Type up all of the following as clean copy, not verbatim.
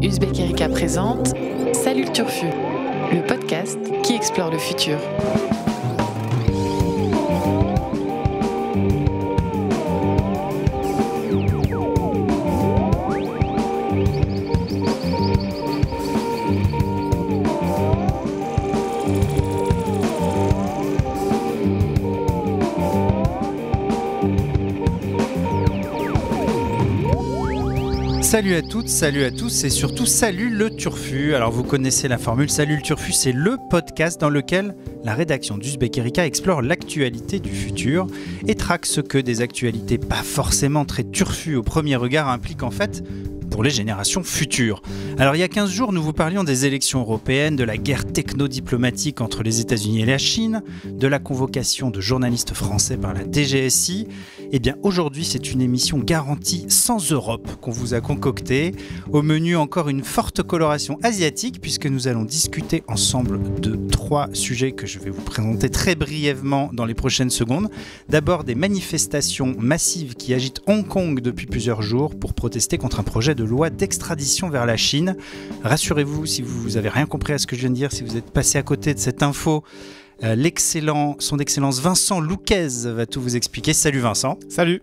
Uzbek Erika présente Salut le Turfu, le podcast qui explore le futur. Salut à toutes, salut à tous et surtout salut le Turfu. Alors vous connaissez la formule, Salut le Turfu, c'est le podcast dans lequel la rédaction d'Uzbek Erika explore l'actualité du futur et traque ce que des actualités pas forcément très turfues au premier regard impliquent en fait pour les générations futures. Alors il y a 15 jours, nous vous parlions des élections européennes, de la guerre techno-diplomatique entre les États-Unis et la Chine, de la convocation de journalistes français par la DGSI. Eh bien aujourd'hui, c'est une émission garantie sans Europe qu'on vous a concoctée. Au menu, encore une forte coloration asiatique puisque nous allons discuter ensemble de 3 sujets que je vais vous présenter très brièvement dans les prochaines secondes. D'abord, des manifestations massives qui agitent Hong Kong depuis plusieurs jours pour protester contre un projet de loi d'extradition vers la Chine. Rassurez-vous, si vous n'avez rien compris à ce que je viens de dire, si vous êtes passé à côté de cette info, son excellence Vincent Louquez va tout vous expliquer. Salut Vincent. Salut.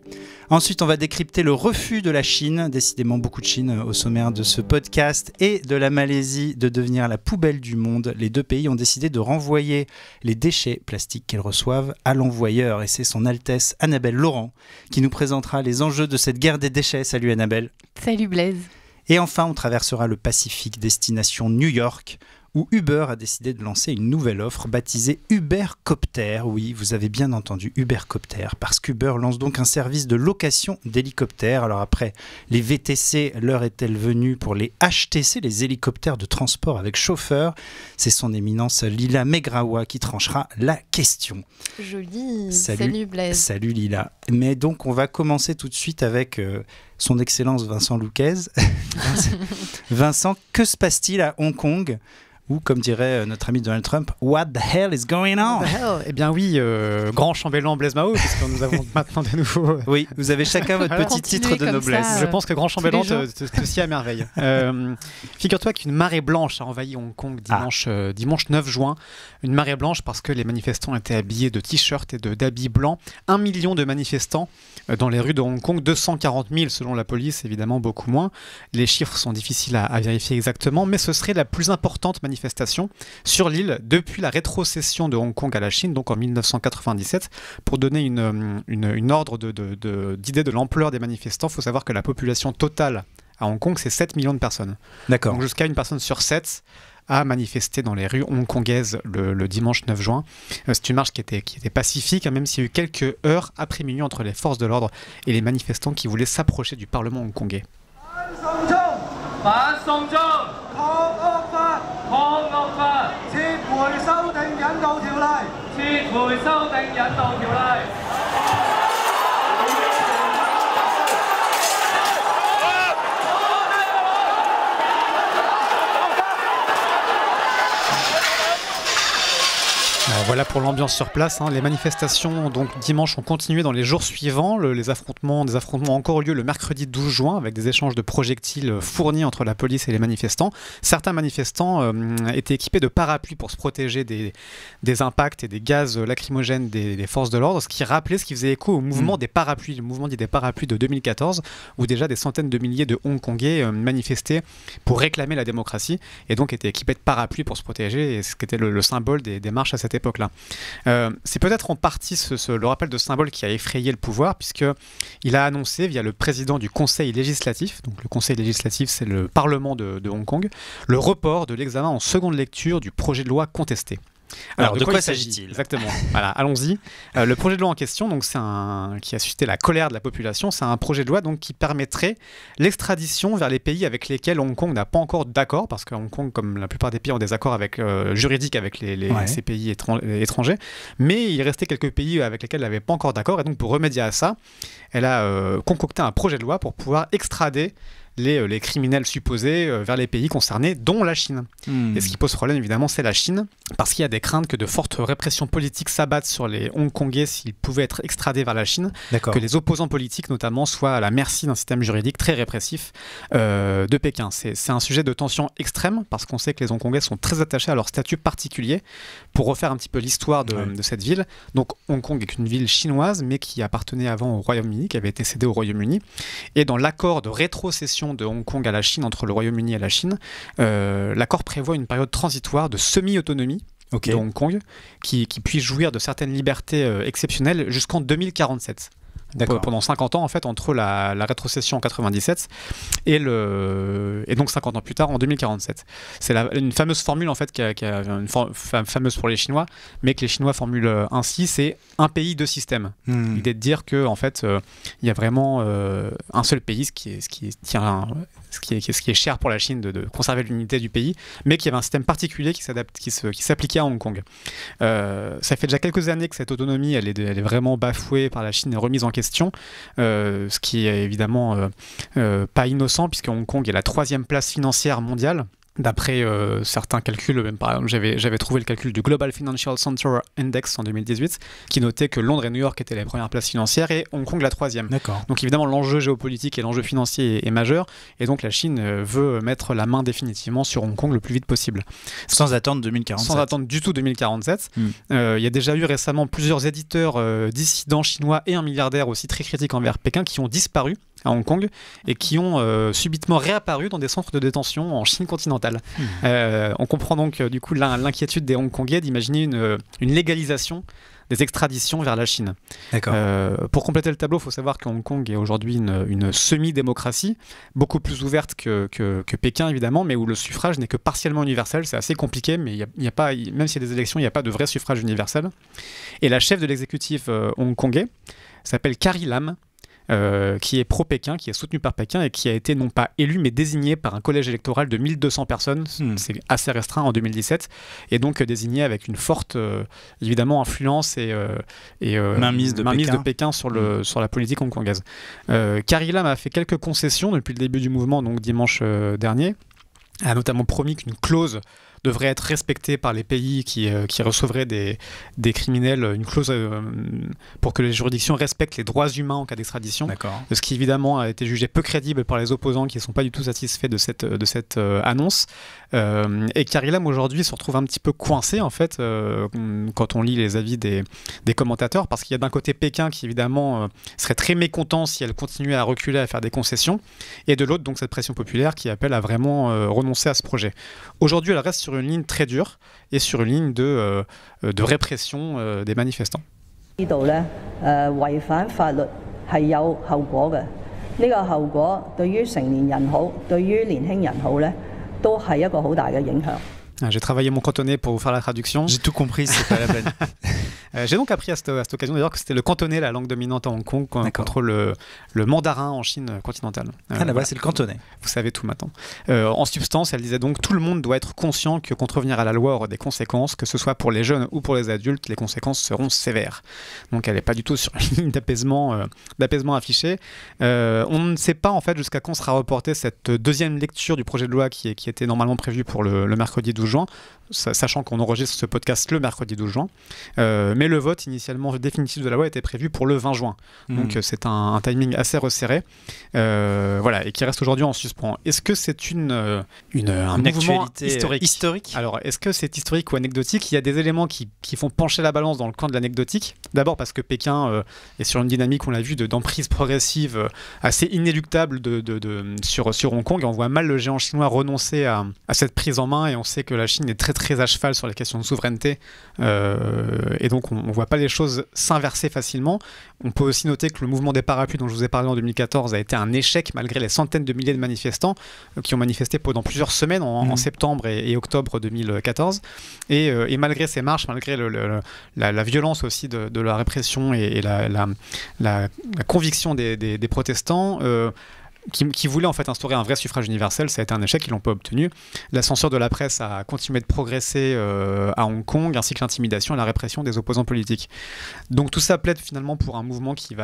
Ensuite, on va décrypter le refus de la Chine, décidément beaucoup de Chine au sommaire de ce podcast, et de la Malaisie de devenir la poubelle du monde. Les 2 pays ont décidé de renvoyer les déchets plastiques qu'elles reçoivent à l'envoyeur. Et c'est son Altesse Annabelle Laurent qui nous présentera les enjeux de cette guerre des déchets. Salut Annabelle. Salut Blaise. Et enfin, on traversera le Pacifique, destination New York, où Uber a décidé de lancer une nouvelle offre baptisée Ubercopter. Oui, vous avez bien entendu, Ubercopter, parce qu'Uber lance donc un service de location d'hélicoptères. Alors après les VTC, l'heure est-elle venue pour les HTC, les hélicoptères de transport avec chauffeur? C'est son éminence Lila Megrawa qui tranchera la question. Joli. Salut Blaise. Salut Lila. Mais donc on va commencer tout de suite avec son excellence Vincent Louquez. Vincent, que se passe-t-il à Hong Kong? Ou comme dirait notre ami Donald Trump, What the hell is going on? Eh bien oui, grand chambellan Blaise Mao, puisque nous avons maintenant de nouveau... Oui, vous avez chacun votre petit titre de noblesse. Je pense que grand chambellan te scie à merveille. Figure-toi qu'une marée blanche a envahi Hong Kong dimanche 9 juin. Une marée blanche parce que les manifestants étaient habillés de t-shirts et d'habits blancs. 1 million de manifestants dans les rues de Hong Kong, 240 000 selon la police, évidemment beaucoup moins. Les chiffres sont difficiles à vérifier exactement, mais ce serait la plus importante manifestation sur l'île depuis la rétrocession de Hong Kong à la Chine, donc en 1997. Pour donner une ordre d'idée de l'ampleur des manifestants, il faut savoir que la population totale à Hong Kong, c'est 7 millions de personnes. D'accord. Donc jusqu'à une personne sur 7 a manifesté dans les rues hongkongaises le dimanche 9 juin. C'est une marche qui était pacifique, même s'il y a eu quelques heures après minuit entre les forces de l'ordre et les manifestants qui voulaient s'approcher du Parlement hongkongais. Voilà pour l'ambiance sur place. Les manifestations donc dimanche ont continué dans les jours suivants. Des affrontements ont encore eu lieu le mercredi 12 juin avec des échanges de projectiles fournis entre la police et les manifestants. Certains manifestants étaient équipés de parapluies pour se protéger des impacts et des gaz lacrymogènes des forces de l'ordre, ce qui faisait écho au mouvement des parapluies, le mouvement dit des parapluies de 2014, où déjà des centaines de milliers de Hongkongais manifestaient pour réclamer la démocratie et donc étaient équipés de parapluies pour se protéger, et ce qui était le symbole des marches à cette époque-là. C'est peut-être en partie le rappel de symbole qui a effrayé le pouvoir, puisqu'il a annoncé via le président du Conseil législatif, donc le Conseil législatif c'est le Parlement de Hong Kong, le report de l'examen en seconde lecture du projet de loi contesté. Alors de quoi s'agit-il ? Exactement. Voilà, allons-y. Le projet de loi en question, donc, qui a suscité la colère de la population, c'est un projet de loi donc, qui permettrait l'extradition vers les pays avec lesquels Hong Kong n'a pas encore d'accord, parce que Hong Kong, comme la plupart des pays, ont des accords juridiques avec ces pays étrangers, mais il restait quelques pays avec lesquels elle n'avait pas encore d'accord, et donc pour remédier à ça, elle a concocté un projet de loi pour pouvoir extrader les criminels supposés vers les pays concernés, dont la Chine. Et ce qui pose problème, évidemment, c'est la Chine, parce qu'il y a des craintes que de fortes répressions politiques s'abattent sur les Hongkongais s'ils pouvaient être extradés vers la Chine, que les opposants politiques, notamment, soient à la merci d'un système juridique très répressif de Pékin. C'est un sujet de tension extrême, parce qu'on sait que les Hongkongais sont très attachés à leur statut particulier. Pour refaire un petit peu l'histoire de cette ville, donc Hong Kong est une ville chinoise, mais qui appartenait avant au Royaume-Uni, qui avait été cédée au Royaume-Uni. Et dans l'accord de rétrocession de Hong Kong à la Chine, entre le Royaume-Uni et la Chine, l'accord prévoit une période transitoire de semi-autonomie de Hong Kong, qui puisse jouir de certaines libertés exceptionnelles jusqu'en 2047. Pendant 50 ans, en fait, entre la rétrocession en 97 et donc 50 ans plus tard, en 2047. C'est une fameuse formule, en fait, fameuse pour les Chinois, mais que les Chinois formulent ainsi, c'est un pays, deux systèmes. L'idée de dire que, en fait, il y a vraiment un seul pays, ce qui est cher pour la Chine de conserver l'unité du pays, mais qu'il y avait un système particulier qui s'appliquait à Hong Kong. Ça fait déjà quelques années que cette autonomie, elle est vraiment bafouée par la Chine et remise en question. Ce qui est évidemment pas innocent, puisque Hong Kong est la 3e place financière mondiale. D'après certains calculs, même par exemple, j'avais trouvé le calcul du Global Financial Center Index en 2018, qui notait que Londres et New York étaient les premières places financières et Hong Kong la 3e. Donc évidemment, l'enjeu géopolitique et l'enjeu financier est majeur, et donc la Chine veut mettre la main définitivement sur Hong Kong le plus vite possible. Sans attendre 2047. Sans attendre du tout 2047. Il y a déjà eu récemment plusieurs éditeurs dissidents chinois et un milliardaire aussi très critique envers Pékin qui ont disparu à Hong Kong et qui ont subitement réapparu dans des centres de détention en Chine continentale. On comprend donc du coup l'inquiétude des Hongkongais d'imaginer une légalisation des extraditions vers la Chine. Pour compléter le tableau, il faut savoir que Hong Kong est aujourd'hui une semi-démocratie, beaucoup plus ouverte que Pékin évidemment, mais où le suffrage n'est que partiellement universel. C'est assez compliqué, mais y a pas, même s'il y a des élections, il n'y a pas de vrai suffrage universel. Et la chef de l'exécutif hongkongais s'appelle Carrie Lam, qui est pro-Pékin, qui est soutenu par Pékin et qui a été non pas élu mais désigné par un collège électoral de 1200 personnes, c'est assez restreint en 2017, et donc désigné avec une forte évidemment influence et mainmise de Pékin sur la politique hongkongaise. Carrie Lam a fait quelques concessions depuis le début du mouvement, donc dimanche dernier, a notamment promis qu'une clause devrait être respectée par les pays qui recevraient des criminels, une clause pour que les juridictions respectent les droits humains en cas d'extradition. Ce qui évidemment a été jugé peu crédible par les opposants qui ne sont pas du tout satisfaits de cette annonce. Et Carrie Lam aujourd'hui se retrouve un petit peu coincée en fait quand on lit les avis des commentateurs, parce qu'il y a d'un côté Pékin qui évidemment serait très mécontent si elle continuait à reculer, à faire des concessions, et de l'autre donc cette pression populaire qui appelle à vraiment renoncer à ce projet. Aujourd'hui elle reste sur une ligne très dure et sur une ligne de répression des manifestants. 呢度咧違反法律係有後果嘅，呢個後果對於成年人好，對於年輕人好咧，都係一個好大嘅影響。J'ai travaillé mon cantonais pour vous faire la traduction. J'ai tout compris, c'est pas la peine. J'ai donc appris à cette occasion d'ailleurs que c'était le cantonais la langue dominante à Hong Kong contre le mandarin en Chine continentale. Là-bas c'est le cantonais. Vous savez tout maintenant. En substance, elle disait donc tout le monde doit être conscient que contrevenir à la loi aura des conséquences, que ce soit pour les jeunes ou pour les adultes, les conséquences seront sévères. Donc elle n'est pas du tout sur une ligne d'apaisement affichée. On ne sait pas en fait jusqu'à quand sera reportée cette deuxième lecture du projet de loi qui était normalement prévue pour le mercredi 12 juin, sachant qu'on enregistre ce podcast le mercredi 12 juin. Mais le vote initialement définitif de la loi était prévu pour le 20 juin. Donc c'est un timing assez resserré, et qui reste aujourd'hui en suspens. Est-ce que c'est un mouvement historique? Alors, est-ce que c'est historique ou anecdotique? Il y a des éléments qui font pencher la balance dans le camp de l'anecdotique. D'abord parce que Pékin est sur une dynamique, on l'a vu, d'emprise progressive assez inéluctable sur Hong Kong, et on voit mal le géant chinois renoncer à cette prise en main, et on sait que la Chine est très très à cheval sur les questions de souveraineté, et donc on ne voit pas les choses s'inverser facilement. On peut aussi noter que le mouvement des parapluies dont je vous ai parlé en 2014 a été un échec malgré les centaines de milliers de manifestants qui ont manifesté pendant plusieurs semaines en septembre et octobre 2014, et malgré ces marches, malgré la violence aussi de la répression et la conviction des protestants, qui voulait en fait instaurer un vrai suffrage universel. Ça a été un échec, ils l'ont pas obtenu. La censure de la presse a continué de progresser à Hong Kong, ainsi que l'intimidation et la répression des opposants politiques. Donc tout ça plaide finalement pour un mouvement qui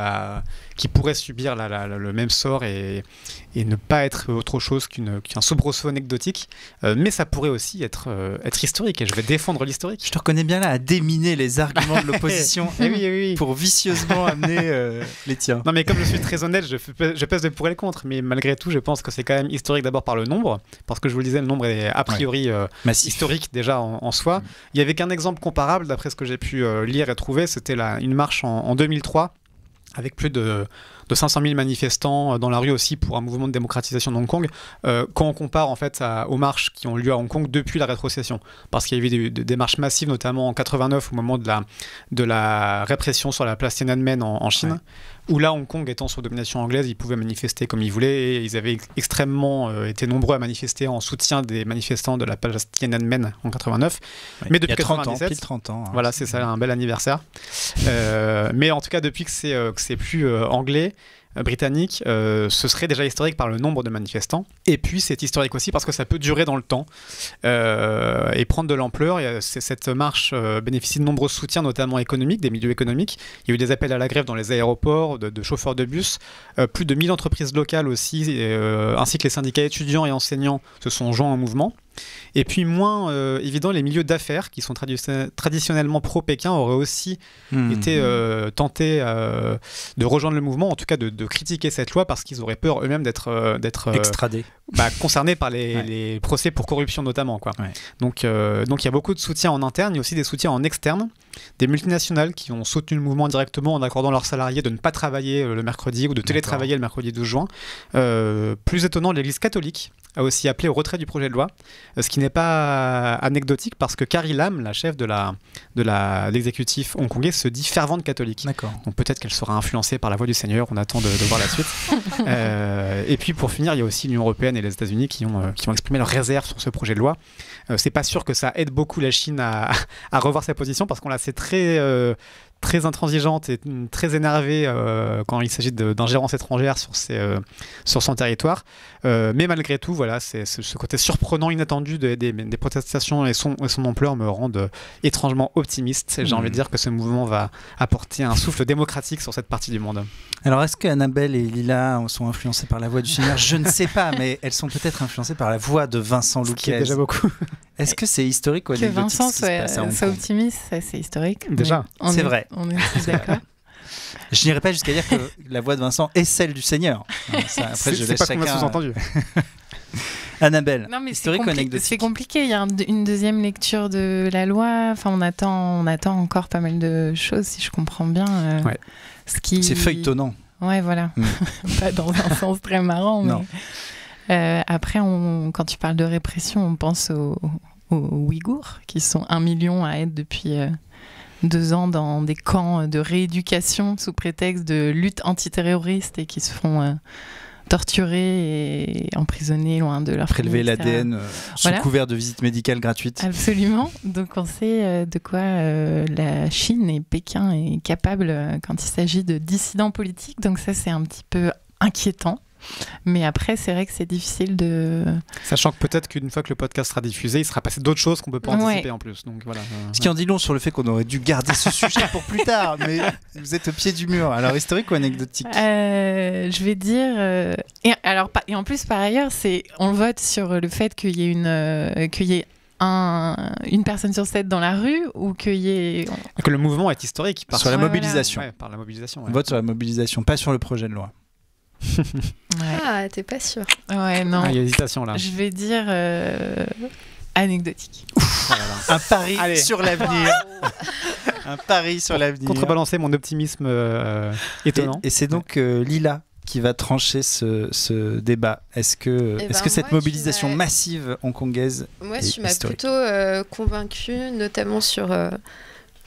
pourrait subir le même sort et ne pas être autre chose qu'un soubresaut anecdotique, mais ça pourrait aussi être historique, et je vais défendre l'historique. Je te reconnais bien là à déminer les arguments de l'opposition oui. pour vicieusement amener les tiens. Non mais comme je suis très honnête, je pèse le pour et le contre, mais malgré tout je pense que c'est quand même historique d'abord par le nombre, parce que je vous le disais, le nombre est a priori historique déjà en soi. Il n'y avait qu'un exemple comparable d'après ce que j'ai pu lire et trouver, c'était une marche en 2003 avec plus de 500 000 manifestants dans la rue aussi pour un mouvement de démocratisation de Hong Kong, quand on compare en fait aux marches qui ont lieu à Hong Kong depuis la rétrocession. Parce qu'il y a eu des marches massives, notamment en 89 au moment de la répression sur la place Tiananmen en Chine, où là, Hong Kong étant sous domination anglaise, ils pouvaient manifester comme ils voulaient, et ils avaient extrêmement été nombreux à manifester en soutien des manifestants de la place Tiananmen en 89. Mais depuis 97, pile 30 ans. Voilà, c'est ça, un bel anniversaire. Mais en tout cas, depuis que c'est plus anglais, britannique, ce serait déjà historique par le nombre de manifestants, et puis c'est historique aussi parce que ça peut durer dans le temps et prendre de l'ampleur. Cette marche bénéficie de nombreux soutiens, notamment économiques, des milieux économiques. Il y a eu des appels à la grève dans les aéroports, de chauffeurs de bus, plus de 1000 entreprises locales aussi, ainsi que les syndicats étudiants et enseignants se sont joints au mouvement. Et puis moins évident, les milieux d'affaires qui sont traditionnellement pro-Pékin auraient aussi été tentés de rejoindre le mouvement, en tout cas de critiquer cette loi, parce qu'ils auraient peur eux-mêmes d'être extradés, concernés par les procès pour corruption notamment, quoi. Donc il y a beaucoup de soutien en interne, il y a aussi des soutiens en externe, des multinationales qui ont soutenu le mouvement directement en accordant leurs salariés de ne pas travailler le mercredi ou de télétravailler le mercredi 12 juin. Plus étonnant, l'Église catholique a aussi appelé au retrait du projet de loi, ce qui n'est pas anecdotique parce que Carrie Lam, la chef de l'exécutif hongkongais, se dit fervente catholique. D'accord. Donc peut-être qu'elle sera influencée par la voix du Seigneur, on attend de voir la suite. Et puis pour finir, il y a aussi l'Union européenne et les États-Unis qui ont exprimé leurs réserves sur ce projet de loi. C'est pas sûr que ça aide beaucoup la Chine à revoir sa position, parce qu'on l'a sait très intransigeante et très énervée quand il s'agit d'ingérence étrangère sur son territoire. Mais malgré tout, voilà, c'est ce côté surprenant, inattendu des protestations et son ampleur me rendent étrangement optimiste. Et j'ai envie de dire que ce mouvement va apporter un souffle démocratique sur cette partie du monde. Alors, est-ce qu'Annabelle et Lila sont influencées par la voix du Seigneur ? Je ne sais pas, mais elles sont peut-être influencées par la voix de Vincent Louquez. Ce qui est déjà beaucoup. Est-ce que c'est historique ou anecdotique ? Que Vincent soit optimiste, ça c'est historique. Déjà, c'est vrai. On est tous d'accord. Je n'irai pas jusqu'à dire que la voix de Vincent est celle du Seigneur. Ça, après, je laisse pas chacun... qu'on a sous-entendu. Annabelle, non, mais historique ou anecdotique ? C'est compliqué, il y a une deuxième lecture de la loi, enfin, on attend encore pas mal de choses, si je comprends bien. C'est feuilletonnant. Ouais, voilà. Pas dans un sens très marrant, mais... après, quand tu parles de répression, on pense aux Ouïghours, qui sont 1 million à être depuis 2 ans dans des camps de rééducation sous prétexte de lutte antiterroriste, et qui se font torturer et emprisonner loin de leur prélever famille, l'ADN sous couvert de visite médicale gratuite. Absolument. Donc on sait de quoi la Chine et Pékin est capable quand il s'agit de dissidents politiques. Donc ça, c'est un petit peu inquiétant. Mais après, c'est vrai que c'est difficile de... Sachant que peut-être qu'une fois que le podcast sera diffusé, il sera passé d'autres choses qu'on ne peut pas anticiper en plus. Donc, voilà. Ce qui en dit long sur le fait qu'on aurait dû garder ce sujet pour plus tard, mais vous êtes au pied du mur. Alors, historique ou anecdotique ? Je vais dire... Et en plus, par ailleurs, on vote sur le fait qu'il y ait une personne sur 7 dans la rue, ou qu'il y ait... Que le mouvement est historique. Sur la mobilisation. Voilà. Par la mobilisation. On vote sur la mobilisation, pas sur le projet de loi. Ah, t'es pas sûr. Ouais, non. Il y a hésitation là. Je vais dire anecdotique. Un pari sur l'avenir. Un pari sur l'avenir. Contrebalancer mon optimisme étonnant. Et c'est donc Lila qui va trancher ce débat. Est-ce que cette mobilisation massive hongkongaise moi, est tu m'as historique ? plutôt convaincue, notamment sur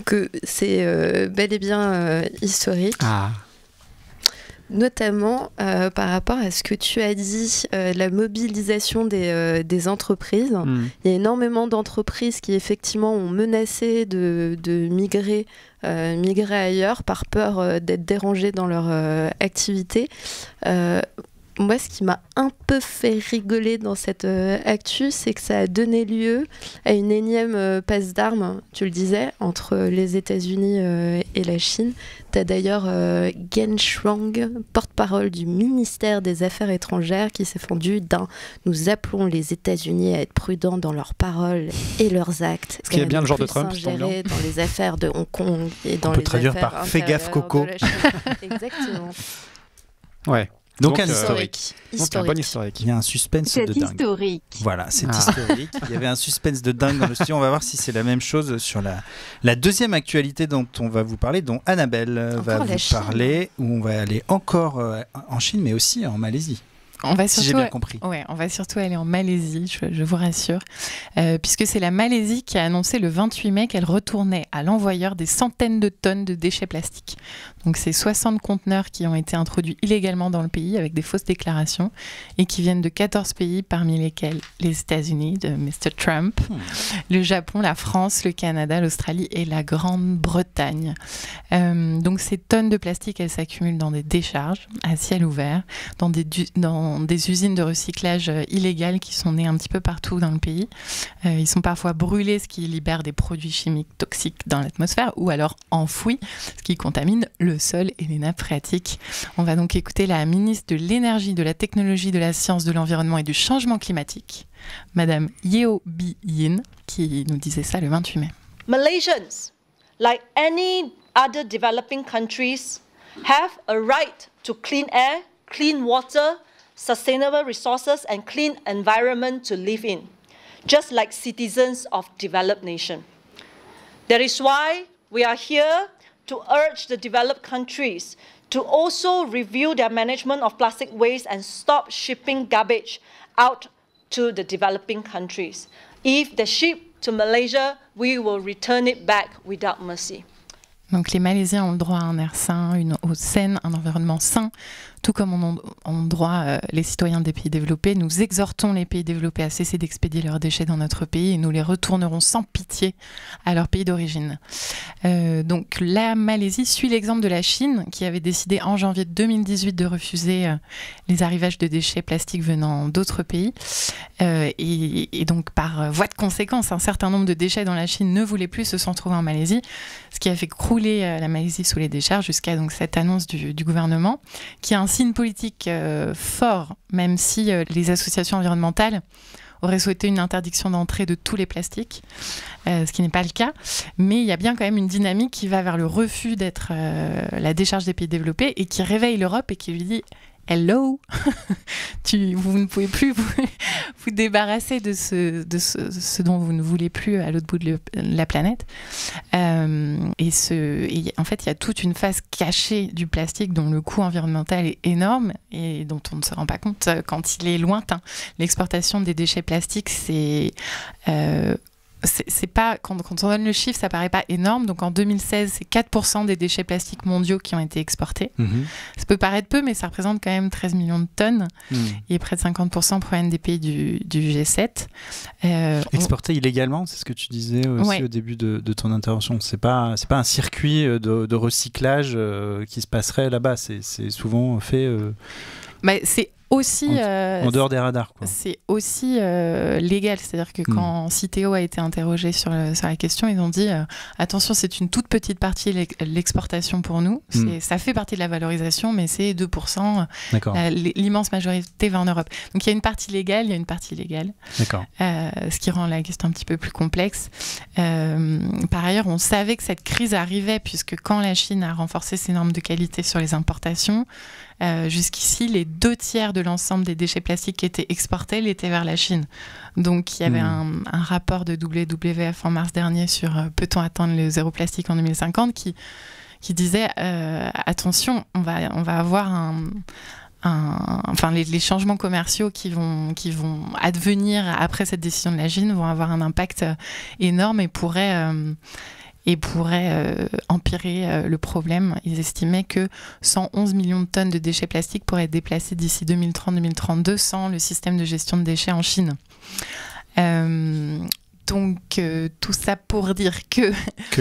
que c'est bel et bien historique. Notamment par rapport à ce que tu as dit, la mobilisation des entreprises. Il y a énormément d'entreprises qui effectivement ont menacé de migrer ailleurs par peur d'être dérangées dans leur activité. Moi, ce qui m'a un peu fait rigoler dans cette actu, c'est que ça a donné lieu à une énième passe d'armes, tu le disais, entre les États-Unis et la Chine. Tu as d'ailleurs Geng Shuang, porte-parole du ministère des Affaires étrangères, qui s'est fendu d'un « Nous appelons les États-Unis à être prudents dans leurs paroles et leurs actes ». Ce qui est bien le genre de Trump, s'ingérer dans les affaires de Hong Kong et dans les affaires traduire par « Fais gaffe, Coco ». Exactement. Ouais. Donc un historique. Donc un bon historique. Il y a un suspense de dingue. C'est historique. Voilà, c'est historique. Il y avait un suspense de dingue dans le studio. On va voir si c'est la même chose sur la deuxième actualité dont on va vous parler, dont Annabelle va vous parler, où on va aller encore en Chine, mais aussi en Malaisie. On va surtout, si j'ai bien compris. Ouais, on va surtout aller en Malaisie, je vous rassure, puisque c'est la Malaisie qui a annoncé le 28 mai qu'elle retournait à l'envoyeur des centaines de tonnes de déchets plastiques. Donc c'est 60 conteneurs qui ont été introduits illégalement dans le pays avec des fausses déclarations et qui viennent de 14 pays, parmi lesquels les États-Unis de Mr. Trump, le Japon, la France, le Canada, l'Australie et la Grande-Bretagne. Donc ces tonnes de plastique, elles s'accumulent dans des décharges à ciel ouvert, dans des usines de recyclage illégales qui sont nées un petit peu partout dans le pays. Ils sont parfois brûlés, ce qui libère des produits chimiques toxiques dans l'atmosphère, ou alors enfouis, ce qui contamine le sol et les nappes phréatiques. On va donc écouter la ministre de l'Énergie, de la Technologie, de la Science, de l'Environnement et du Changement climatique, Madame Yeo Bee Yin, qui nous disait ça le 28 mai. Malaysians, like any other developing countries, have a right to clean air, clean water, sustainable resources and clean environment to live in, just like citizens of developed nations. That is why we are here to urge the developed countries to also review their management of plastic waste and stop shipping garbage out to the developing countries. If they ship to Malaysia, we will return it back without mercy. Donc les Malaisiens ont le droit à un air sain, une eau saine, un environnement sain, tout comme ont droit les citoyens des pays développés. Nous exhortons les pays développés à cesser d'expédier leurs déchets dans notre pays et nous les retournerons sans pitié à leur pays d'origine. Donc la Malaisie suit l'exemple de la Chine qui avait décidé en janvier 2018 de refuser les arrivages de déchets plastiques venant d'autres pays. Et donc par voie de conséquence, un certain nombre de déchets dans la Chine ne voulaient plus se retrouver en Malaisie, ce qui a fait crouler la Malaisie sous les décharges jusqu'à donc cette annonce du gouvernement qui a un signe politique fort, même si les associations environnementales auraient souhaité une interdiction d'entrée de tous les plastiques, ce qui n'est pas le cas. Mais il y a bien quand même une dynamique qui va vers le refus d'être la décharge des pays développés et qui réveille l'Europe et qui lui dit « Hello, vous ne pouvez plus vous débarrasser de ce dont vous ne voulez plus à l'autre bout de la planète. » Et en fait, il y a toute une phase cachée du plastique dont le coût environnemental est énorme et dont on ne se rend pas compte quand il est lointain. L'exportation des déchets plastiques, c'est pas, quand on donne le chiffre, ça paraît pas énorme. Donc en 2016, c'est 4% des déchets plastiques mondiaux qui ont été exportés. Ça peut paraître peu, mais ça représente quand même 13 millions de tonnes. Et près de 50% proviennent des pays du G7. Exportés illégalement, c'est ce que tu disais aussi au début de ton intervention. C'est pas un circuit de recyclage qui se passerait là-bas. C'est souvent fait... c'est aussi en dehors des radars, quoi. C'est aussi légal, c'est-à-dire que quand Citeo a été interrogé sur la question, ils ont dit attention, c'est une toute petite partie l'exportation pour nous, ça fait partie de la valorisation, mais c'est 2%. L'immense majorité va en Europe. Donc il y a une partie légale, il y a une partie illégale. D'accord. Ce qui rend la question un petit peu plus complexe. Par ailleurs, on savait que cette crise arrivait puisque quand la Chine a renforcé ses normes de qualité sur les importations, jusqu'ici, les 2/3 de l'ensemble des déchets plastiques qui étaient exportés l'étaient vers la Chine. Donc, il y avait un rapport de WWF en mars dernier sur peut-on atteindre le zéro plastique en 2050 qui disait attention, on va avoir les changements commerciaux qui vont advenir après cette décision de la Chine vont avoir un impact énorme et pourraient empirer le problème. Ils estimaient que 111 millions de tonnes de déchets plastiques pourraient être déplacés d'ici 2030-2032 sans le système de gestion de déchets en Chine. Donc, tout ça pour dire que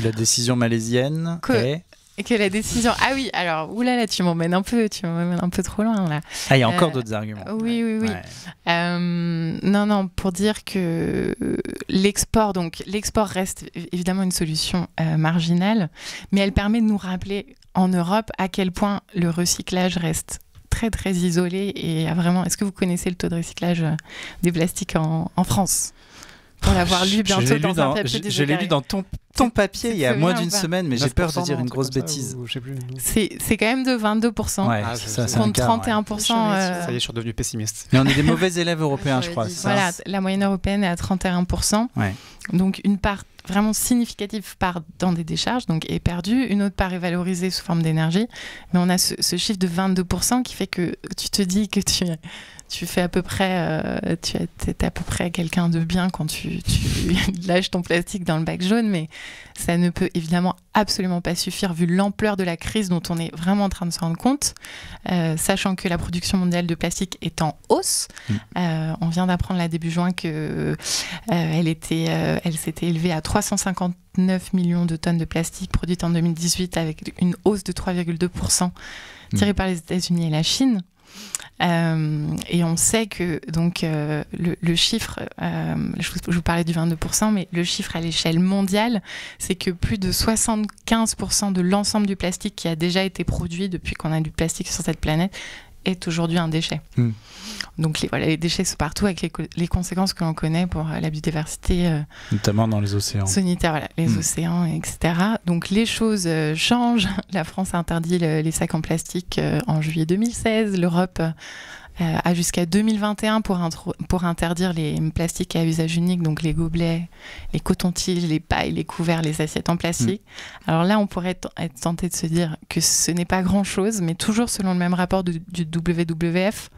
la décision malaisienne que la décision... Ah oui, alors, oulala, tu m'emmènes un peu trop loin, là. Ah, il y a encore d'autres arguments. Oui. Ouais. Non, pour dire que l'export reste évidemment une solution marginale, mais elle permet de nous rappeler en Europe à quel point le recyclage reste très très isolé et vraiment... Est-ce que vous connaissez le taux de recyclage des plastiques en France ? Pour l'avoir lu bientôt dans un papier des Je l'ai lu dans ton papier il y a moins d'une semaine, mais j'ai peur de dire une grosse bêtise. C'est quand même de 22%. Ouais, contre 31%. Ça y est, je suis devenu pessimiste. Mais on est des mauvais élèves européens, je crois. Voilà, la moyenne européenne est à 31%. Ouais. Donc une part vraiment significative part dans des décharges, donc est perdue. Une autre part est valorisée sous forme d'énergie. Mais on a ce chiffre de 22% qui fait que tu te dis que tu fais à peu près, t'es à peu près quelqu'un de bien quand tu lâches ton plastique dans le bac jaune, mais ça ne peut évidemment absolument pas suffire vu l'ampleur de la crise dont on est vraiment en train de se rendre compte, sachant que la production mondiale de plastique est en hausse. On vient d'apprendre là début juin que elle s'était élevée à 359 millions de tonnes de plastique produites en 2018 avec une hausse de 3,2% tirée par les États-Unis et la Chine. Et on sait que donc le chiffre, je vous parlais du 22%, mais le chiffre à l'échelle mondiale, c'est que plus de 75% de l'ensemble du plastique qui a déjà été produit depuis qu'on a du plastique sur cette planète est aujourd'hui un déchet. Donc les déchets sont partout avec les conséquences que l'on connaît pour la biodiversité. Notamment dans les océans. Sanitaire, les océans, etc. Donc les choses changent. La France a interdit les sacs en plastique en juillet 2016. L'Europe a jusqu'à 2021 pour interdire les plastiques à usage unique, donc les gobelets, les cotons-tiges, les pailles, les couverts, les assiettes en plastique. Alors là, on pourrait être tenté de se dire que ce n'est pas grand-chose, mais toujours selon le même rapport du WWF,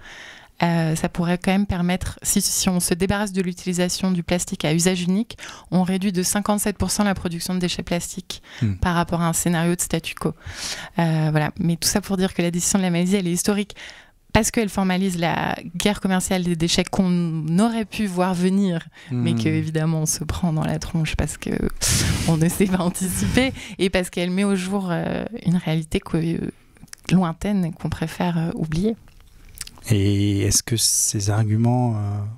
ça pourrait quand même permettre, si on se débarrasse de l'utilisation du plastique à usage unique, on réduit de 57% la production de déchets plastiques par rapport à un scénario de statu quo. Voilà. Mais tout ça pour dire que la décision de la Malaisie, elle est historique parce qu'elle formalise la guerre commerciale des déchets qu'on aurait pu voir venir, mais qu'évidemment on se prend dans la tronche parce qu'on ne sait pas anticiper, et parce qu'elle met au jour une réalité lointaine qu'on préfère oublier. Et est-ce que ces arguments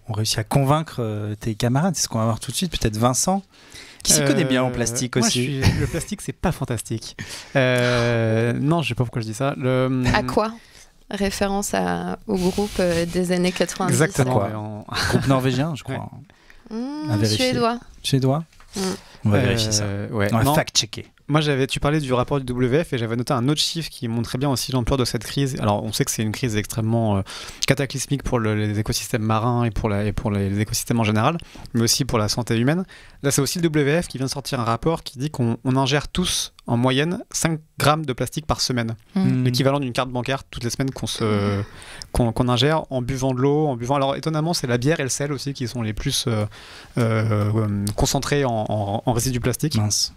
ont réussi à convaincre tes camarades ? C'est ce qu'on va voir tout de suite, peut-être Vincent qui s'y connaît bien en plastique aussi. Le plastique, c'est pas fantastique. Non, je sais pas pourquoi je dis ça. À quoi ? Référence au groupe des années 90. Exactement. Groupe norvégien, je crois. Suédois. On va vérifier ça. On va fact-checker. Moi, tu parlais du rapport du WWF et j'avais noté un autre chiffre qui montrait bien aussi l'ampleur de cette crise. Alors, on sait que c'est une crise extrêmement cataclysmique pour les écosystèmes marins et pour les écosystèmes en général, mais aussi pour la santé humaine. Là, c'est aussi le WWF qui vient de sortir un rapport qui dit qu'on ingère tous en moyenne 5 grammes de plastique par semaine. L'équivalent d'une carte bancaire toutes les semaines qu'on ingère en buvant de l'eau, Alors, étonnamment, c'est la bière et le sel aussi qui sont les plus concentrés en résidus plastiques. Mince.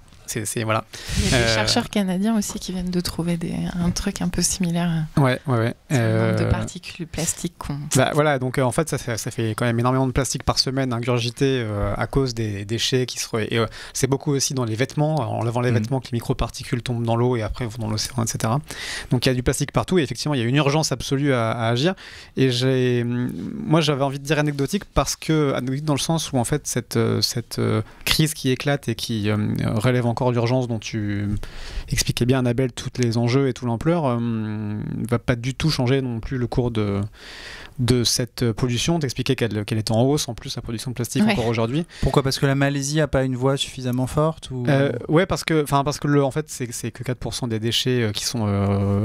Voilà. Il y a des chercheurs canadiens aussi qui viennent de trouver un truc un peu similaire. Ouais. De particules plastiques. Voilà, donc en fait, ça fait quand même énormément de plastique par semaine ingurgité à cause des déchets qui se c'est beaucoup aussi dans les vêtements, en lavant les vêtements que les microparticules tombent dans l'eau et après vont dans l'océan, etc. Donc il y a du plastique partout et effectivement, il y a une urgence absolue à agir. Et moi, j'avais envie de dire anecdotique parce que, anecdotique dans le sens où en fait, cette crise qui éclate et qui relève encore l'urgence dont tu expliquais bien, Annabelle, tous les enjeux et toute l'ampleur, ne va pas du tout changer non plus le cours de cette pollution. T'expliquais qu'elle est en hausse, en plus, la production de plastique encore aujourd'hui. Pourquoi ? Parce que la Malaisie n'a pas une voix suffisamment forte ou... Ouais, parce que en fait, c'est que 4% des déchets qui sont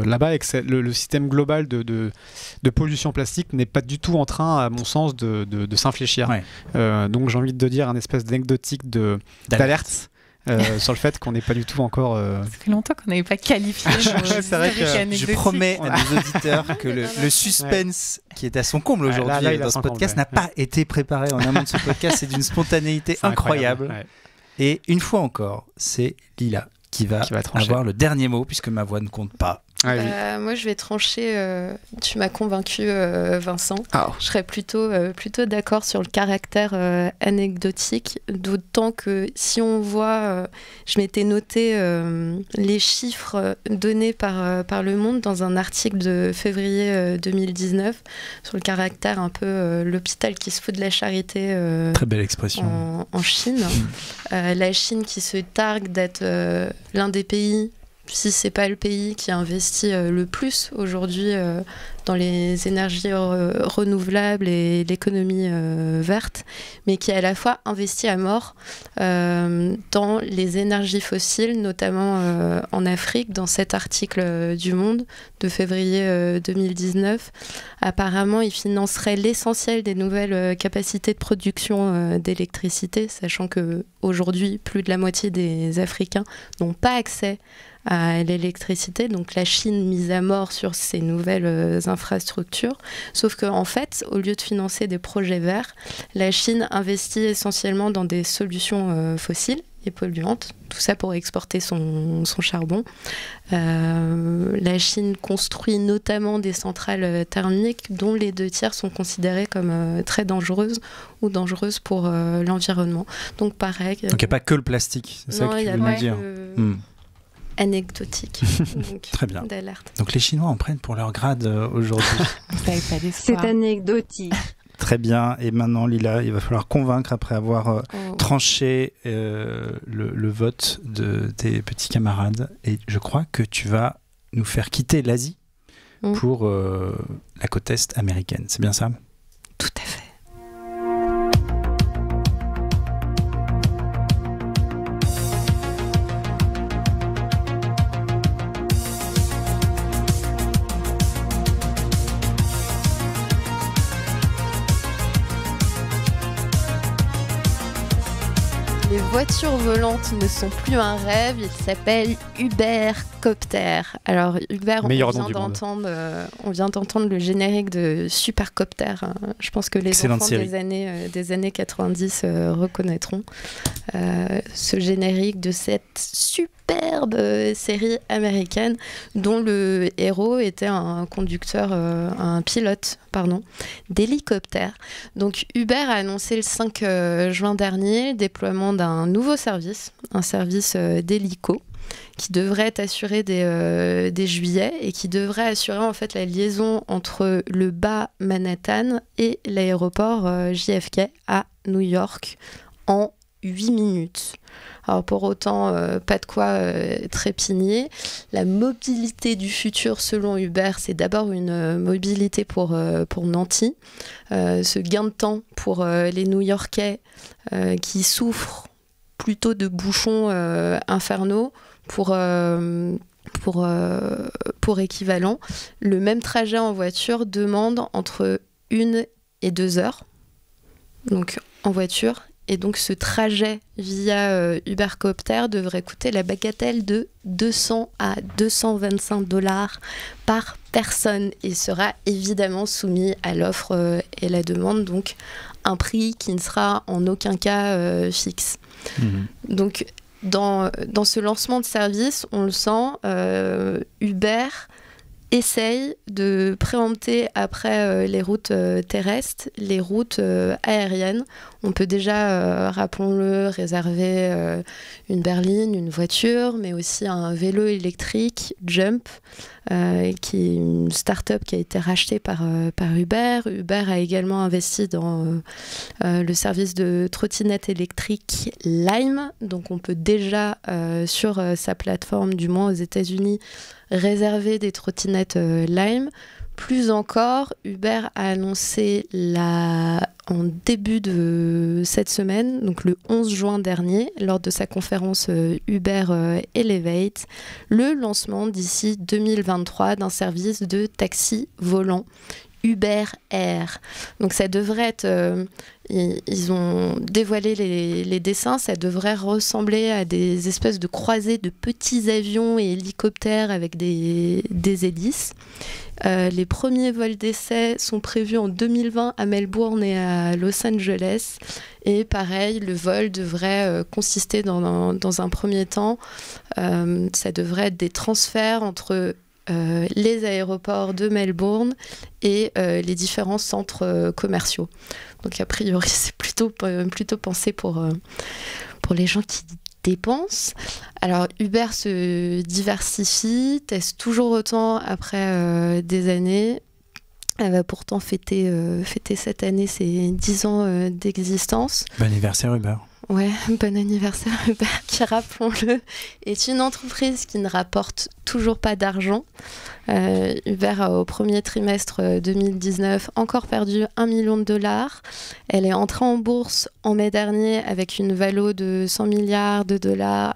là-bas et que le système global de pollution plastique n'est pas du tout en train, à mon sens, de s'infléchir. Ouais. Donc j'ai envie de dire un espèce d'anecdotique d'alerte. Sur le fait qu'on n'est pas du tout encore... Ça fait longtemps qu'on n'avait pas qualifié. C'est vrai que je promets à nos auditeurs que le suspense qui est à son comble aujourd'hui dans ce podcast n'a pas été préparé en amont de ce podcast. C'est d'une spontanéité incroyable. Ouais. Et une fois encore, c'est Lila qui va avoir le dernier mot puisque ma voix ne compte pas. Moi, je vais trancher. Tu m'as convaincu, Vincent. Je serais plutôt d'accord sur le caractère anecdotique, d'autant que si on voit, je m'étais noté les chiffres donnés par Le Monde dans un article de février 2019 sur le caractère un peu l'hôpital qui se fout de la charité. Très belle expression. En Chine. La Chine qui se targue d'être l'un des pays, si c'est pas le pays qui investit le plus aujourd'hui dans les énergies renouvelables et l'économie verte, mais qui à la fois investit à mort dans les énergies fossiles, notamment en Afrique. Dans cet article du Monde de février 2019, apparemment, il financerait l'essentiel des nouvelles capacités de production d'électricité, sachant qu'aujourd'hui, plus de la moitié des Africains n'ont pas accès à l'électricité, donc la Chine mise à mort sur ces nouvelles infrastructures. Sauf qu'en fait, au lieu de financer des projets verts, la Chine investit essentiellement dans des solutions fossiles et polluantes, tout ça pour exporter son charbon. La Chine construit notamment des centrales thermiques dont les 2/3 sont considérées comme très dangereuses ou dangereuses pour l'environnement. Donc pareil. Donc il n'y a pas que le plastique, c'est ça que tu veux nous dire. Anecdotique. Donc, très bien. D'alerte. Donc les Chinois en prennent pour leur grade aujourd'hui. C'est anecdotique. Très bien. Et maintenant, Lila, il va falloir convaincre, après avoir tranché le vote de tes petits camarades. Et je crois que tu vas nous faire quitter l'Asie pour la côte est américaine. C'est bien ça ? Tout à fait. Les voitures volantes ne sont plus un rêve, il s'appelle Ubercopter. Alors Uber, on vient d'entendre le générique de Supercopter. Je pense que les enfants des années 90 reconnaîtront ce générique de cette superbe série américaine dont le héros était un pilote d'hélicoptère. Donc Uber a annoncé le 5 juin dernier le déploiement d'un nouveau service, un service d'hélico qui devrait assurer dès juillet et qui devrait assurer en fait la liaison entre le bas Manhattan et l'aéroport JFK à New York en 8 minutes. Alors pour autant, pas de quoi trépigner. La mobilité du futur, selon Uber, c'est d'abord une mobilité pour Nancy. Ce gain de temps pour les New-Yorkais qui souffrent plutôt de bouchons infernaux pour équivalent. Le même trajet en voiture demande entre 1 et 2 heures, donc en voiture. Et donc ce trajet via Ubercopter devrait coûter la bagatelle de 200 à 225 $ par personne et sera évidemment soumis à l'offre et la demande, donc un prix qui ne sera en aucun cas fixe. Donc dans ce lancement de service, on le sent, Uber essaye de préempter après les routes terrestres, les routes aériennes. On peut déjà, rappelons-le, réserver une berline, une voiture, mais aussi un vélo électrique, Jump, qui est une start-up qui a été rachetée par Uber. Uber a également investi dans le service de trottinette électrique Lime. Donc on peut déjà, sur sa plateforme, du moins aux États-Unis, réserver des trottinettes Lime. Plus encore, Uber a annoncé en début de cette semaine, donc le 11 juin dernier, lors de sa conférence Uber Elevate, le lancement d'ici 2023 d'un service de taxi volant Uber Air. Donc ça devrait être... ils ont dévoilé les dessins, ça devrait ressembler à des espèces de croisées de petits avions et hélicoptères avec des hélices. Les premiers vols d'essai sont prévus en 2020 à Melbourne et à Los Angeles. Et pareil, le vol devrait consister dans un premier temps, ça devrait être des transferts entre les aéroports de Melbourne et les différents centres commerciaux. Donc a priori, c'est plutôt pensé pour les gens qui dépensent. Alors Uber se diversifie, teste toujours autant après des années. Elle va pourtant fêter cette année ses 10 ans d'existence. Bon anniversaire Uber. Ouais, bon anniversaire Uber, qui, rappelons-le, est une entreprise qui ne rapporte toujours pas d'argent. Uber a au premier trimestre 2019 encore perdu $1 million. Elle est entrée en bourse en mai dernier avec une valo de $100 milliards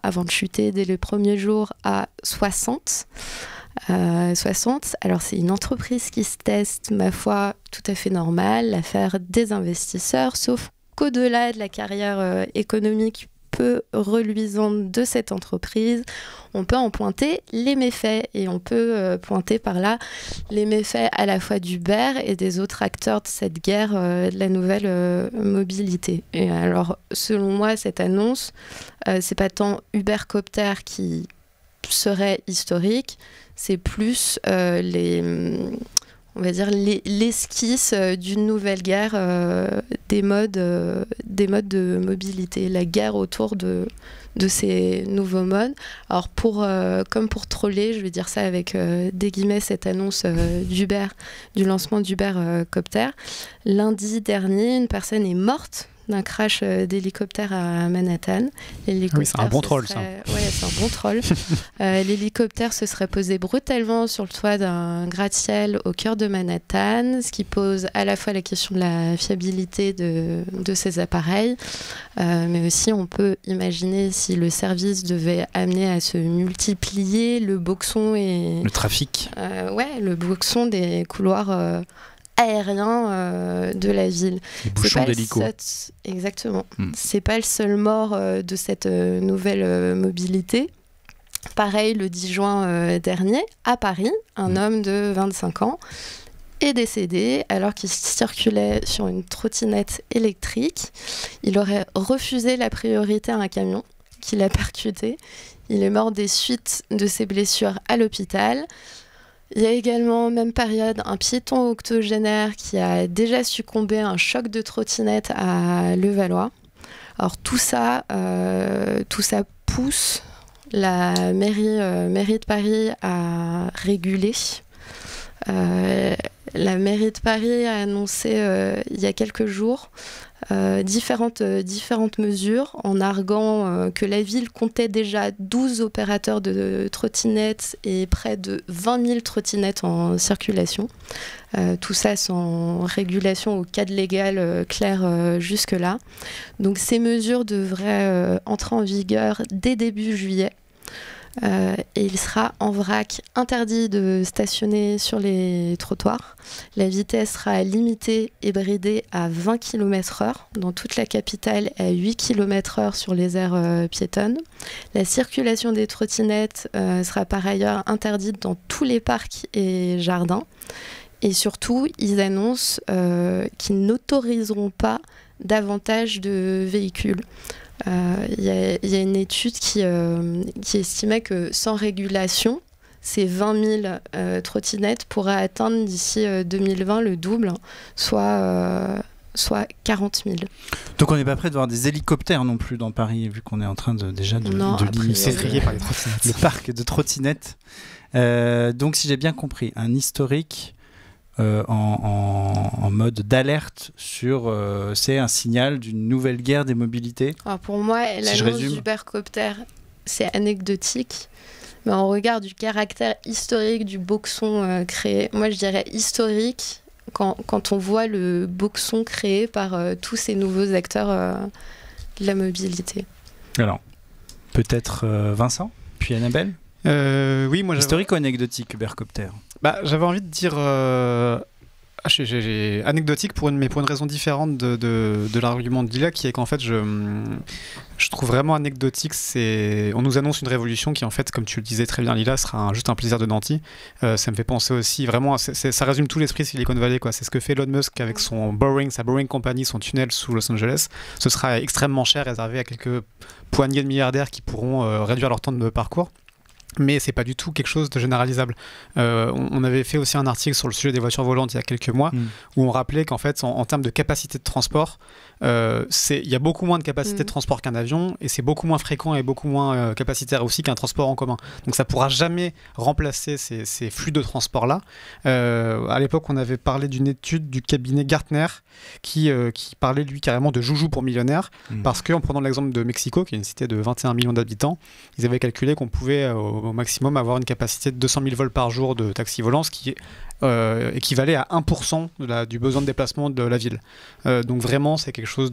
avant de chuter dès le premier jour à 60. Alors c'est une entreprise qui se teste, ma foi, tout à fait normale, l'affaire des investisseurs, sauf qu'au-delà de la carrière économique peu reluisante de cette entreprise, on peut en pointer les méfaits, et on peut pointer par là les méfaits à la fois d'Uber et des autres acteurs de cette guerre de la nouvelle mobilité. Et alors, selon moi, cette annonce, c'est pas tant Ubercopter qui serait historique, c'est plus l'esquisse d'une nouvelle guerre des modes de mobilité, la guerre autour de ces nouveaux modes. Alors comme pour troller, je vais dire ça avec des guillemets, cette annonce d'Uber, du lancement d'Ubercopter. Lundi dernier, une personne est morte d'un crash d'hélicoptère à Manhattan. Oui, c'est un bon troll, ça. Oui, c'est un bon troll. L'hélicoptère se serait posé brutalement sur le toit d'un gratte-ciel au cœur de Manhattan, ce qui pose à la fois la question de la fiabilité de ces appareils, mais aussi on peut imaginer si le service devait amener à se multiplier, le boxon et... Le trafic. Le boxon des couloirs... aérien de la ville. Les bouchons d'hélico. Exactement. C'est pas le seul mort de cette nouvelle mobilité. Pareil, le 10 juin dernier, à Paris, un homme de 25 ans est décédé alors qu'il circulait sur une trottinette électrique. Il aurait refusé la priorité à un camion qui l'a percuté. Il est mort des suites de ses blessures à l'hôpital. Il y a également, même période, un piéton octogénaire qui a déjà succombé à un choc de trottinette à Levallois. Alors tout ça pousse la mairie de Paris à réguler. La mairie de Paris a annoncé il y a quelques jours différentes mesures en arguant que la ville comptait déjà 12 opérateurs de trottinettes et près de 20 000 trottinettes en circulation. Tout ça sans régulation au cadre légal clair jusque-là. Donc ces mesures devraient entrer en vigueur dès début juillet. Et il sera en vrac interdit de stationner sur les trottoirs. La vitesse sera limitée et bridée à 20 km/h dans toute la capitale et à 8 km/h sur les aires piétonnes. La circulation des trottinettes sera par ailleurs interdite dans tous les parcs et jardins. Et surtout, ils annoncent qu'ils n'autoriseront pas davantage de véhicules. Il y a une étude qui estimait que sans régulation, ces 20 000 trottinettes pourraient atteindre d'ici 2020 le double, soit 40 000. Donc on n'est pas prêt de voir des hélicoptères non plus dans Paris, vu qu'on est en train de limiter par les trottinettes. Le parc de trottinettes. Donc si j'ai bien compris, un historique en mode d'alerte sur c'est un signal d'une nouvelle guerre des mobilités. Alors pour moi, l'annonce d'Ubercopter, c'est anecdotique, mais en regard du caractère historique du boxon créé, moi je dirais historique quand on voit le boxon créé par tous ces nouveaux acteurs de la mobilité. Alors, peut-être Vincent, puis Annabelle. Oui, moi historique ou anecdotique, Ubercopter? J'avais envie de dire anecdotique mais pour une raison différente de l'argument de Lila, qui est qu'en fait je trouve vraiment anecdotique, on nous annonce une révolution qui en fait, comme tu le disais très bien Lila, sera juste un plaisir de Nanty. Ça me fait penser aussi vraiment, ça résume tout l'esprit Silicon Valley, quoi. C'est ce que fait Elon Musk avec sa Boring Company, son tunnel sous Los Angeles. Ce sera extrêmement cher, réservé à quelques poignées de milliardaires qui pourront réduire leur temps de parcours. mais c'est pas du tout quelque chose de généralisable. On avait fait aussi un article sur le sujet des voitures volantes il y a quelques mois, où on rappelait qu'en fait, en termes de capacité de transport, il y a beaucoup moins de capacité de transport qu'un avion, et c'est beaucoup moins fréquent et beaucoup moins capacitaire aussi qu'un transport en commun. Donc ça pourra jamais remplacer ces flux de transport-là. À l'époque, on avait parlé d'une étude du cabinet Gartner qui parlait, lui, carrément de joujou pour millionnaires, parce qu'en prenant l'exemple de Mexico, qui est une cité de 21 millions d'habitants, ils avaient calculé qu'on pouvait au maximum avoir une capacité de 200 000 vols par jour de taxi volant, ce qui équivalait à 1% du besoin de déplacement de la ville. Donc vraiment, c'est quelque chose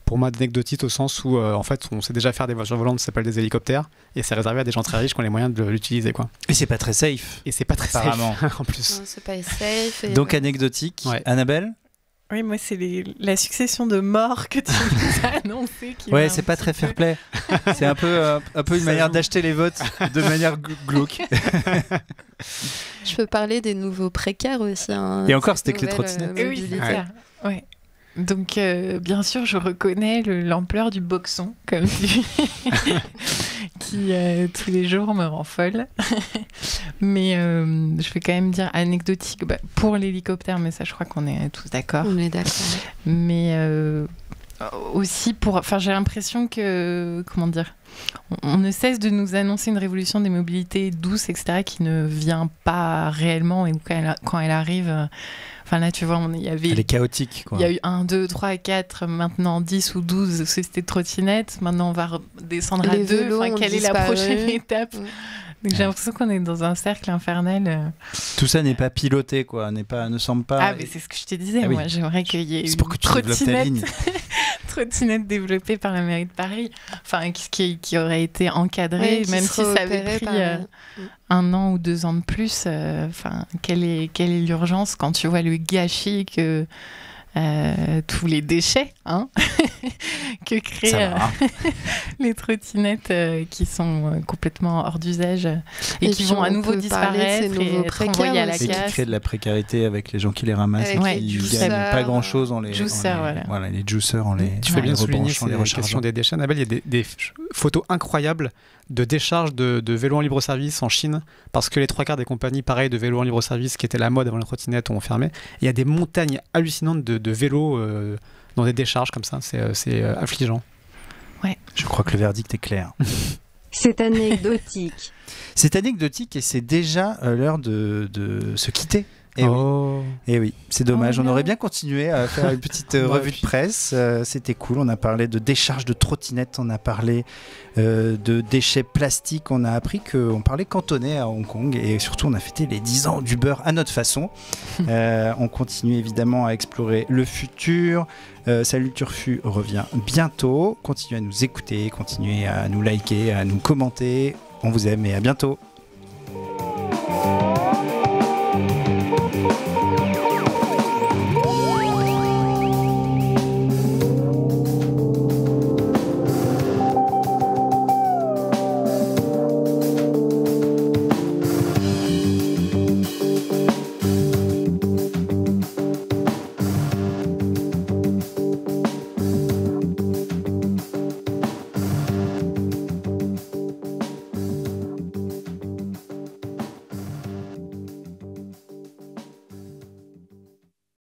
pour moi d'anecdotique, au sens où en fait on sait déjà faire des voitures volantes, ça s'appelle des hélicoptères, et c'est réservé à des gens très riches qui ont les moyens de l'utiliser, quoi. Et c'est pas très safe. Et c'est pas très apparemment. Safe en plus. Non, c'est pas safe. Donc anecdotique. Ouais. Annabelle? Oui, moi, c'est la succession de morts que tu nous as annoncé. Ouais, c'est pas très fair-play. C'est un peu une manière d'acheter les votes de manière glauque. Je peux parler des nouveaux précaires aussi. Hein, et encore, c'était que les trottinettes. Oui, c'est ça. Ouais. Donc, bien sûr, je reconnais l'ampleur du boxon, comme tu qui tous les jours me rend folle. Mais je vais quand même dire anecdotique pour l'hélicoptère, mais ça, je crois qu'on est tous d'accord. On est d'accord. Mais aussi j'ai l'impression que, comment dire, on ne cesse de nous annoncer une révolution des mobilités douces, etc., qui ne vient pas réellement, et quand elle arrive... Enfin là, tu vois, elle est chaotique, quoi. Il y a eu 1, 2, 3, 4, maintenant 10 ou 12 sociétés de trottinettes. Maintenant, on va descendre à 2. Enfin, quelle est la prochaine étape? Donc, j'ai l'impression qu'on est dans un cercle infernal. Tout ça n'est pas piloté, quoi. Ne semble pas... Ah, mais c'est ce que je te disais. Moi, j'aimerais qu'il y ait une trottinette développée par la mairie de Paris. Enfin, qui aurait été encadrée, même si ça avait pris... 1 an ou 2 ans de plus, quelle est l'urgence quand tu vois le gâchis que tous les déchets que créent les trottinettes qui sont complètement hors d'usage et qui vont à nouveau disparaître et être envoyés à la casse. Et qui créent de la précarité avec les gens qui les ramassent et qui ne gagnent pas grand-chose en les juiceurs. Voilà, les juiceurs en les Tu fais bien souligner les question des déchets. Annabelle, il y a des photos incroyables de décharge de vélos en libre-service en Chine, parce que les 3/4 des compagnies pareilles de vélos en libre-service qui étaient la mode avant la trottinette ont fermé. Il y a des montagnes hallucinantes de vélos dans des décharges comme ça, c'est affligeant. Ouais. Je crois que le verdict est clair. C'est anecdotique. C'est anecdotique et c'est déjà l'heure de se quitter. Et oui, c'est dommage. On aurait bien continué à faire une petite revue de presse. C'était cool. On a parlé de décharge de trottinettes, on a parlé de déchets plastiques. On a appris qu'on parlait cantonais à Hong Kong et surtout on a fêté les 10 ans du beurre à notre façon. On continue évidemment à explorer le futur. Salut Turfu revient bientôt. Continuez à nous écouter, continuez à nous liker, à nous commenter. On vous aime et à bientôt.